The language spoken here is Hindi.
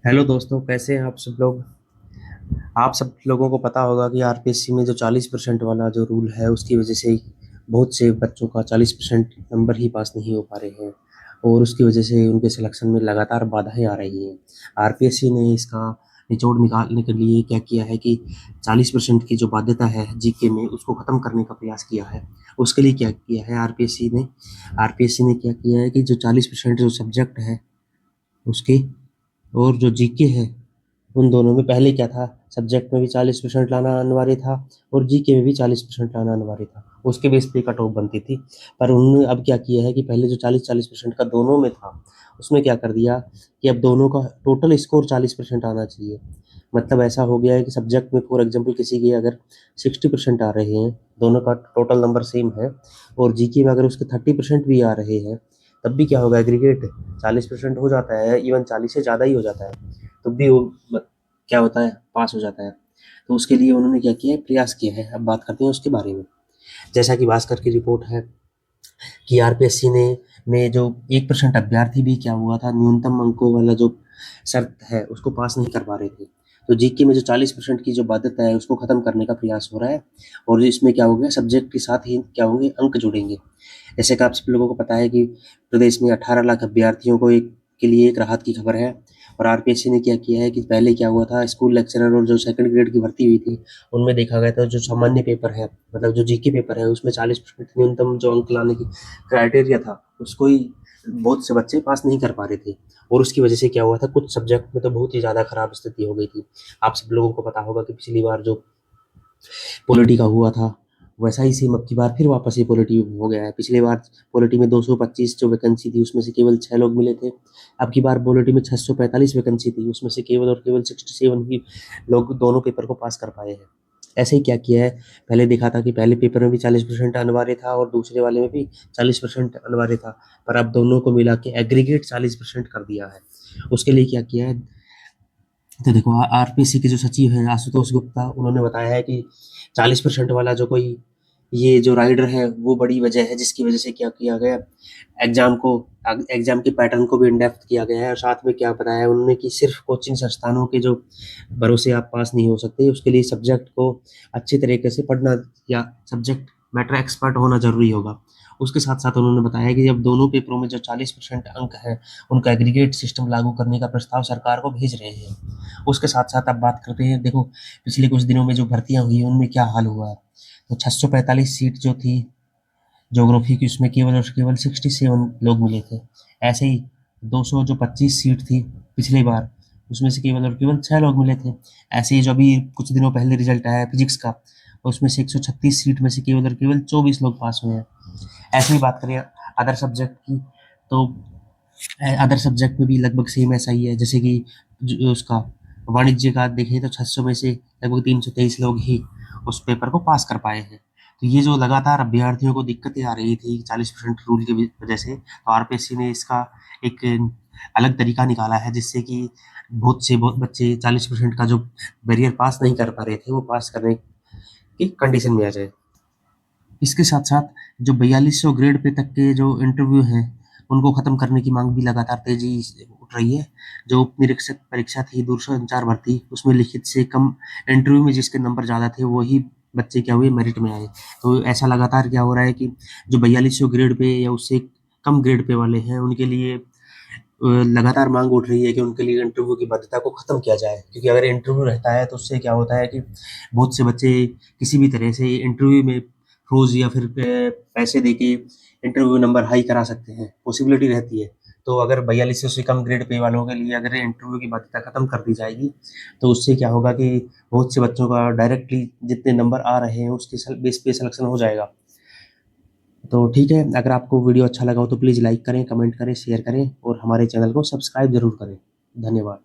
हेलो दोस्तों, कैसे हैं आप सब लोग। आप सब लोगों को पता होगा कि आरपीएससी में जो 40% वाला जो रूल है उसकी वजह से बहुत से बच्चों का 40% नंबर ही पास नहीं हो पा रहे हैं और उसकी वजह से उनके सिलेक्शन में लगातार बाधाएं आ रही हैं। आरपीएससी ने इसका निचोड़ निकालने के लिए क्या किया है कि 40% की जो बाध्यता है जीके में उसको ख़त्म करने का प्रयास किया है। उसके लिए क्या किया है आरपीएससी ने क्या किया है कि जो 40% जो सब्जेक्ट है उसके और जो जीके है उन दोनों में पहले क्या था, सब्जेक्ट में भी 40% लाना अनिवार्य था और जीके में भी 40% लाना अनिवार्य था। उसके बेस पे कट ऑफ बनती थी। पर उन्होंने अब क्या किया है कि पहले जो 40-40% का दोनों में था उसमें क्या कर दिया कि अब दोनों का टोटल स्कोर 40% आना चाहिए। मतलब ऐसा हो गया है कि सब्जेक्ट में फॉर एग्जाम्पल किसी के अगर 60% आ रहे हैं, दोनों का टोटल नंबर सेम है, और जीके में अगर उसके 30% भी आ रहे हैं, तब भी क्या होगा, एग्रीगेट 40% हो जाता है, इवन 40 से ज़्यादा ही हो जाता है, तब भी वो क्या होता है, पास हो जाता है। तो उसके लिए उन्होंने क्या किया है, प्रयास किया है। अब बात करते हैं उसके बारे में। जैसा कि भास्कर की रिपोर्ट है कि आरपीएससी ने में जो 1% अभ्यर्थी भी क्या हुआ था, न्यूनतम अंकों वाला जो शर्त है उसको पास नहीं कर पा रहे थे। तो जीके में जो 40% की जो बाध्यता है उसको खत्म करने का प्रयास हो रहा है। और इसमें क्या हो गया, सब्जेक्ट के साथ ही क्या होंगे, अंक जुड़ेंगे। जैसे कि आप सब लोगों को पता है कि प्रदेश में 18 लाख अभ्यर्थियों को एक के लिए एक राहत की खबर है। और आरपीएससी ने क्या किया है कि पहले क्या हुआ था, स्कूल लेक्चरर और जो सेकंड ग्रेड की भर्ती हुई थी उनमें देखा गया था जो सामान्य पेपर है, मतलब जो जीके पेपर है, उसमें 40% न्यूनतम जो अंक लाने की क्राइटेरिया था उसको ही बहुत से बच्चे पास नहीं कर पा रहे थे। और उसकी वजह से क्या हुआ था, कुछ सब्जेक्ट में तो बहुत ही ज़्यादा खराब स्थिति हो गई थी। आप सब लोगों को पता होगा कि पिछली बार जो पॉलिटी का हुआ था वैसा ही सेम अब की बार फिर वापस ये पॉलिटी हो गया है। पिछली बार पॉलिटी में 225 जो वैकेंसी थी उसमें से केवल 6 लोग मिले थे। अब की बार पॉलिटी में 645 वैकेंसी थी, उसमें से केवल और केवल 67 ही लोग दोनों पेपर को पास कर पाए हैं। ऐसे ही क्या किया है, पहले देखा था कि पहले पेपर में भी 40% अनिवार्य था और दूसरे वाले में भी 40% अनिवार्य था, पर अब दोनों को मिला के एग्रीगेट 40% कर दिया है। उसके लिए क्या किया है, तो देखो आरपीसी के जो सचिव हैं आशुतोष गुप्ता, उन्होंने बताया है कि 40% वाला जो कोई ये जो राइडर है वो बड़ी वजह है, जिसकी वजह से क्या किया गया, एग्जाम को एग्जाम के पैटर्न को भी इन डेप्थ किया गया है। और साथ में क्या बताया उन्होंने कि सिर्फ कोचिंग संस्थानों के जो भरोसे आप पास नहीं हो सकते, उसके लिए सब्जेक्ट को अच्छी तरीके से पढ़ना या सब्जेक्ट मैटर एक्सपर्ट होना जरूरी होगा। उसके साथ साथ उन्होंने बताया कि जब दोनों पेपरों में जो 40% अंक है उनका एग्रीगेट सिस्टम लागू करने का प्रस्ताव सरकार को भेज रहे हैं। उसके साथ साथ अब बात करते हैं, देखो पिछले कुछ दिनों में जो भर्तियां हुई उनमें क्या हाल हुआ है। तो 645 सीट जो थी ज्योग्राफी की उसमें केवल और केवल 67 लोग मिले थे। ऐसे ही 200 जो 25 सीट थी पिछली बार उसमें से केवल और केवल 6 लोग मिले थे। ऐसे ही जो अभी कुछ दिनों पहले रिजल्ट आया फिजिक्स का, उसमें से 136 सीट में से केवल और केवल 24 लोग पास हुए हैं। ऐसे ही बात करें अदर सब्जेक्ट की, तो अदर सब्जेक्ट में भी लगभग सेम ऐसा ही है। जैसे कि उसका वाणिज्य का देखें तो 600 में से लगभग 323 लोग ही उस पेपर को पास कर पाए हैं। तो ये जो लगातार अभ्यर्थियों को दिक्कतें आ रही थी 40% रूल की वजह से, तो आरपीएससी ने इसका एक अलग तरीका निकाला है जिससे कि बहुत बच्चे 40% का जो बैरियर पास नहीं कर पा रहे थे वो पास करने की कंडीशन में आ जाए। इसके साथ साथ जो 4200 ग्रेड पे तक के जो इंटरव्यू हैं उनको खत्म करने की मांग भी लगातार तेजी से उठ रही है। जो उप निरीक्षक परीक्षा थी दूरसंचार भर्ती, उसमें लिखित से कम इंटरव्यू में जिसके नंबर ज़्यादा थे वही बच्चे क्या हुए, मेरिट में आए। तो ऐसा लगातार क्या हो रहा है कि जो 4200 ग्रेड पे या उससे कम ग्रेड पे वाले हैं उनके लिए लगातार मांग उठ रही है कि उनके लिए इंटरव्यू की बाध्यता को खत्म किया जाए। क्योंकि अगर इंटरव्यू रहता है तो उससे क्या होता है कि बहुत से बच्चे किसी भी तरह से इंटरव्यू में रोज या फिर पैसे दे के इंटरव्यू नंबर हाई करा सकते हैं, पॉसिबिलिटी रहती है। तो अगर 42 से कम ग्रेड पे वालों के लिए अगर इंटरव्यू की बाध्यता खत्म कर दी जाएगी तो उससे क्या होगा कि बहुत से बच्चों का डायरेक्टली जितने नंबर आ रहे हैं उसके बेस पे सिलेक्शन हो जाएगा। तो ठीक है, अगर आपको वीडियो अच्छा लगा हो तो प्लीज़ लाइक करें, कमेंट करें, शेयर करें और हमारे चैनल को सब्सक्राइब जरूर करें। धन्यवाद।